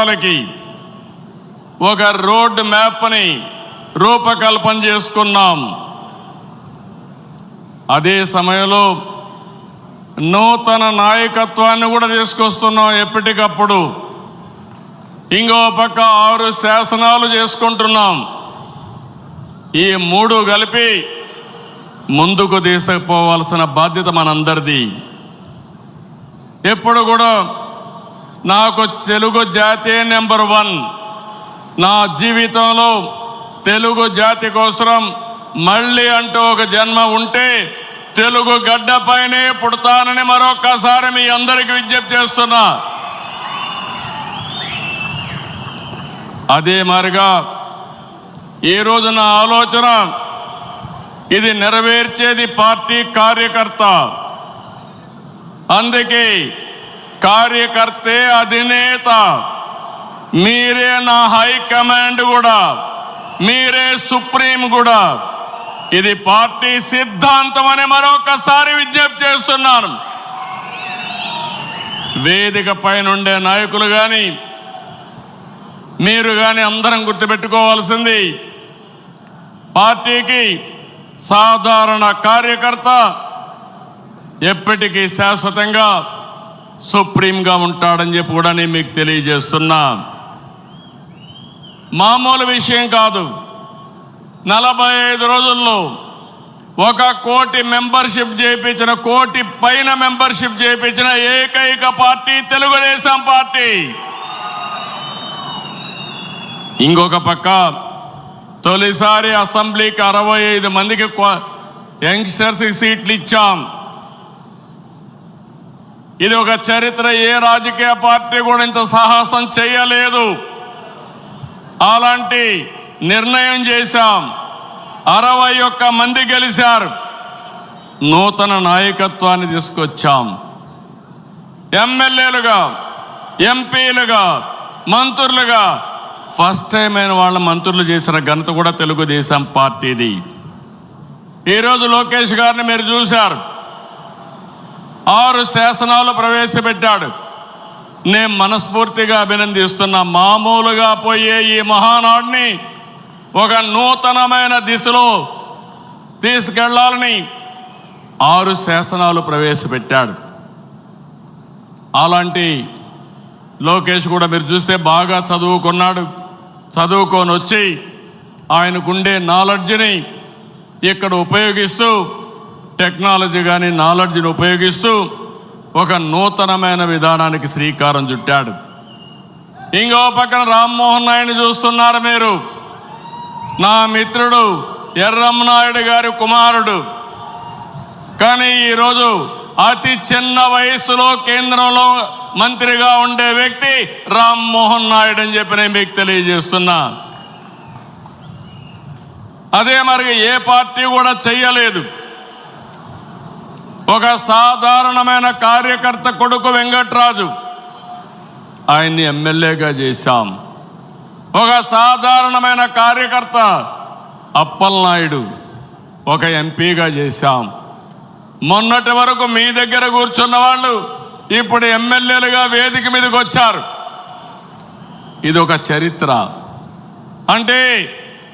సంవత్సరాలకి ఒక రోడ్ మ్యాప్ని రూపకల్పన చేసుకున్నాం. అదే సమయంలో నూతన నాయకత్వాన్ని కూడా తీసుకొస్తున్నాం ఎప్పటికప్పుడు. ఇంకో పక్క 6 శాసనాలు చేసుకుంటున్నాం. ఈ 3 కలిపి ముందుకు తీసుకుపోవాల్సిన బాధ్యత మనందరిది. ఎప్పుడు కూడా నాకు తెలుగు జాతి నెంబర్ 1. నా జీవితంలో తెలుగు జాతి కోసం మళ్ళీ అంటూ ఒక జన్మ ఉంటే తెలుగు గడ్డపైనే పుడతానని మరొక్కసారి మీ అందరికీ విజ్ఞప్తి చేస్తున్నా. అదే మాదిరిగా ఈరోజు నా ఆలోచన, ఇది నెరవేర్చేది పార్టీ కార్యకర్త. అందుకే కార్యకర్తే అధినేత. మీరే నా హైకమాండ్ కూడా, మీరే సుప్రీం కూడా. ఇది పార్టీ సిద్ధాంతం అని మరొకసారి విజ్ఞప్తి చేస్తున్నాను. వేదిక పైన ఉండే నాయకులు కానీ మీరు కానీ అందరం గుర్తుపెట్టుకోవాల్సింది, పార్టీకి సాధారణ కార్యకర్త ఎప్పటికీ శాశ్వతంగా సుప్రీంగా ఉంటాడని చెప్పి కూడా నేను మీకు తెలియజేస్తున్నా. మామూలు విషయం కాదు. 45 రోజుల్లో 1 కోటి మెంబర్షిప్ చేయించిన, 1 కోటి పైన మెంబర్షిప్ చేయించిన ఏకైక పార్టీ తెలుగుదేశం పార్టీ. ఇంకొక పక్క తొలిసారి అసెంబ్లీకి 65 మందికి యంగ్స్టర్స్కి సీట్లు ఇచ్చాం. ఇది ఒక చరిత్ర. ఏ రాజకీయ పార్టీ కూడా ఇంత సాహసం చేయలేదు. అలాంటి నిర్ణయం చేశాం. 61 మంది గెలిచారు. నూతన నాయకత్వాన్ని తీసుకొచ్చాం. ఎమ్మెల్యేలుగా, ఎంపీలుగా, మంత్రులుగా ఫస్ట్ టైం అయిన వాళ్ళ మంత్రులు చేసిన ఘనత కూడా తెలుగుదేశం పార్టీది. ఈరోజు లోకేష్ గారిని మీరు చూశారు. 6 శాసనాలు ప్రవేశపెట్టాడు. నేను మనస్ఫూర్తిగా అభినందిస్తున్నా. మామూలుగా పోయే ఈ మహానాడిని ఒక నూతనమైన దిశలో తీసుకెళ్లాలని 6 శాసనాలు ప్రవేశపెట్టాడు. అలాంటి లోకేష్ కూడా మీరు చూస్తే బాగా చదువుకున్నాడు. చదువుకొని వచ్చి ఆయనకుండే నాలెడ్జ్ని ఇక్కడ ఉపయోగిస్తూ, టెక్నాలజీ కానీ నాలెడ్జ్ని ఉపయోగిస్తూ ఒక నూతనమైన విధానానికి శ్రీకారం చుట్టాడు. ఇంకో పక్కన రామ్మోహన్ నాయుడు చూస్తున్నారు మీరు. నా మిత్రుడు ఎర్రమనాయుడు గారి కుమారుడు. కానీ ఈరోజు అతి చిన్న వయసులో కేంద్రంలో మంత్రిగా ఉండే వ్యక్తి రామ్మోహన్ నాయుడు అని చెప్పి నేను మీకు తెలియజేస్తున్నా. అదే మరి ఏ పార్టీ కూడా చెయ్యలేదు. ఒక సాధారణమైన కార్యకర్త కొడుకు వెంకట్రాజు, ఆయన్ని ఎమ్మెల్యేగా చేశాం. ఒక సాధారణమైన కార్యకర్త అప్పలనాయుడు ఒక ఎంపీగా చేశాం. మొన్నటి వరకు మీ దగ్గర కూర్చున్న వాళ్ళు ఇప్పుడు ఎమ్మెల్యేలుగా వేదిక మీదకి వచ్చారు. ఇది ఒక చరిత్ర. అంటే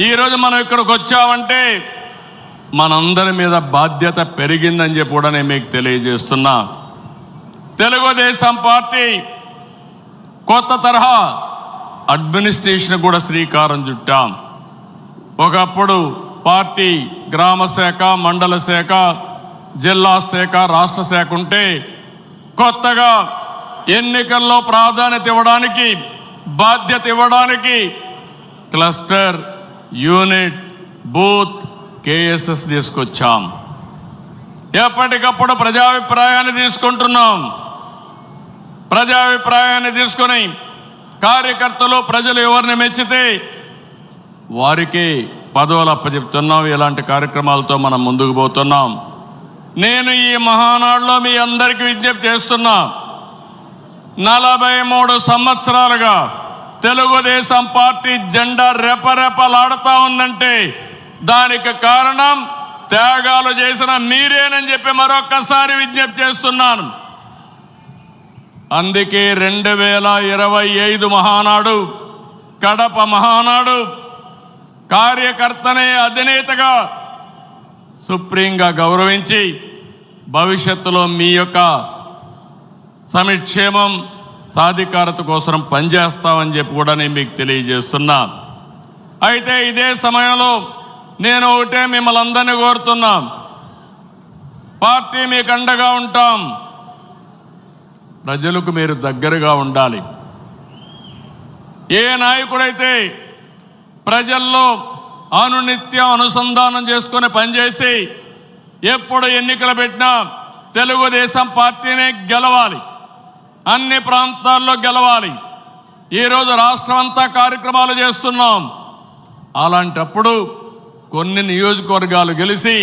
ఈరోజు మనం ఇక్కడికి వచ్చామంటే మనందరి మీద బాధ్యత పెరిగిందని చెప్పి కూడా నేను మీకు తెలియజేస్తున్నా. తెలుగుదేశం పార్టీ కొత్త తరహా అడ్మినిస్ట్రేషన్ కూడా శ్రీకారం చుట్టాం. ఒకప్పుడు పార్టీ గ్రామ శాఖ, మండల శాఖ, జిల్లా శాఖ, రాష్ట్ర శాఖ ఉంటే కొత్తగా ఎన్నికల్లో ప్రాధాన్యత ఇవ్వడానికి, బాధ్యత ఇవ్వడానికి క్లస్టర్, యూనిట్, బూత్, కేఎస్ఎస్ తీసుకొచ్చాం. ఎప్పటికప్పుడు ప్రజాభిప్రాయాన్ని తీసుకుంటున్నాం. ప్రజాభిప్రాయాన్ని తీసుకొని కార్యకర్తలు, ప్రజలు ఎవరిని మెచ్చితే వారికి పదవులు అప్పచెప్తున్నాం. ఇలాంటి కార్యక్రమాలతో మనం ముందుకు పోతున్నాం. నేను ఈ మహానాడులో మీ అందరికీ విజ్ఞప్తి చేస్తున్నా. 43 సంవత్సరాలుగా తెలుగుదేశం పార్టీ జెండా రెపరెపలాడుతూ ఉందంటే దానికి కారణం త్యాగాలు చేసిన మీరేనని చెప్పి మరొక్కసారి విజ్ఞప్తి చేస్తున్నాను. అందుకే 2025 మహానాడు, కడప మహానాడు కార్యకర్తనే అధినేతగా సుప్రీంగా గౌరవించి భవిష్యత్తులో మీ యొక్క సంక్షేమం సాధికారత కోసం పనిచేస్తామని చెప్పి కూడా నేను మీకు తెలియజేస్తున్నా. అయితే ఇదే సమయంలో నేను ఒకటే మిమ్మల్ని అందరినీ కోరుతున్నా, పార్టీ మీకు అండగా ఉంటాం, ప్రజలకు మీరు దగ్గరగా ఉండాలి. ఏ నాయకుడైతే ప్రజల్లో అనునిత్యం అనుసంధానం చేసుకొని పనిచేసి ఎప్పుడు ఎన్నికలు పెట్టినా తెలుగుదేశం పార్టీనే గెలవాలి, అన్ని ప్రాంతాల్లో గెలవాలి. ఈరోజు రాష్ట్రం అంతా కార్యక్రమాలు చేస్తున్నాం. అలాంటప్పుడు కొన్ని నియోజకవర్గాలు గెలిచి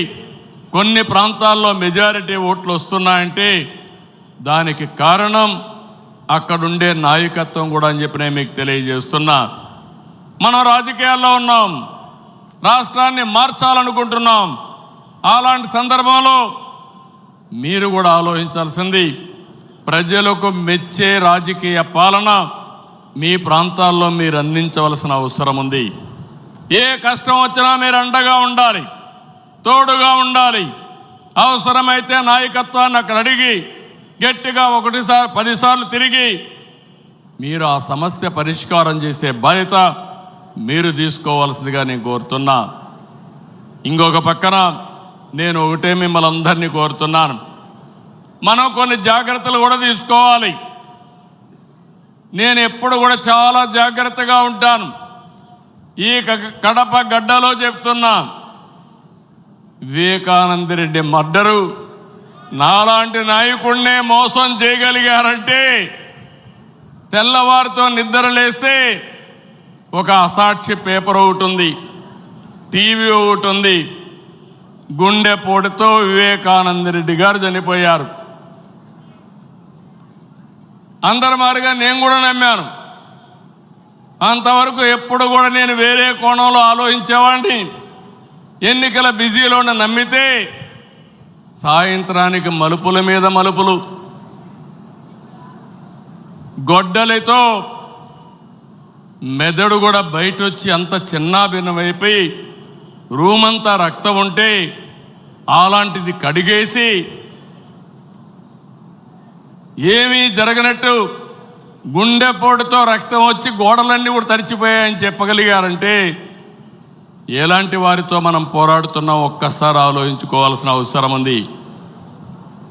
కొన్ని ప్రాంతాల్లో మెజారిటీ ఓట్లు వస్తున్నాయంటే దానికి కారణం అక్కడుండే నాయకత్వం కూడా అని చెప్పి నేను మీకు తెలియజేస్తున్నా. మనం రాజకీయాల్లో ఉన్నాం, రాష్ట్రాన్ని మార్చాలనుకుంటున్నాం. అలాంటి సందర్భంలో మీరు కూడా ఆలోచించాల్సింది, ప్రజలకు మెచ్చే రాజకీయ పాలన మీ ప్రాంతాల్లో మీరు అందించవలసిన అవసరం ఉంది. ఏ కష్టం వచ్చినా మీరు అండగా ఉండాలి, తోడుగా ఉండాలి. అవసరమైతే నాయకత్వాన్ని అక్కడ అడిగి గట్టిగా 10 సార్లు తిరిగి మీరు ఆ సమస్య పరిష్కారం చేసే బాధ్యత మీరు తీసుకోవాల్సిందిగా నేను కోరుతున్నా. ఇంకొక పక్కన నేను ఒకటే మిమ్మల్ని అందరినీ కోరుతున్నాను, మనం కొన్ని జాగ్రత్తలు కూడా తీసుకోవాలి. నేను ఎప్పుడు కూడా చాలా జాగ్రత్తగా ఉంటాను. ఈ కడప గడ్డలో చెప్తున్నా, వివేకానంద రెడ్డి మర్డరు నాలాంటి నాయకుడినే మోసం చేయగలిగారంటే తెల్లవారితో నిద్రలేస్తే ఒక అసాక్షి పేపర్ ఒకటి ఉంది, టీవీ ఒకటి ఉంది. గుండెపోటుతో వివేకానంద రెడ్డి గారు చనిపోయారు. అందరి మాదిరిగా నేను కూడా నమ్మాను. అంతవరకు ఎప్పుడు కూడా నేను వేరే కోణంలో ఆలోచించేవాడిని. ఎన్నికల బిజీలో నమ్మితే సాయంత్రానికి మలుపుల మీద మలుపులు, గొడ్డలితో మెదడు కూడా బయట వచ్చి అంత చిన్నాభిన్నమైపోయి రూమంతా రక్తం ఉంటే అలాంటిది కడిగేసి ఏమీ జరగనట్టు గుండెపోటుతో రక్తం వచ్చి గోడలన్నీ కూడా తడిచిపోయాయని చెప్పగలిగారంటే ఎలాంటి వారితో మనం పోరాడుతున్నాం ఒక్కసారి ఆలోచించుకోవాల్సిన అవసరం ఉంది.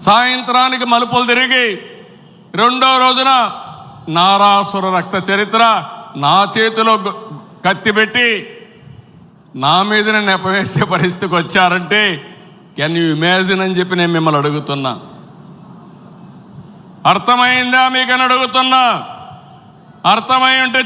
సాయంత్రానికి మలుపులు తిరిగి రెండో రోజున నారాసుర రక్త చరిత్ర నా చేతిలో కత్తి పెట్టి నా మీదనే నెపవేసే పరిస్థితికి వచ్చారంటే కెన్ యూ ఇమాజిన్ అని చెప్పి నేను మిమ్మల్ని అడుగుతున్నా. అర్థమైందా మీకని అడుగుతున్నా. అర్థమై ఉంటే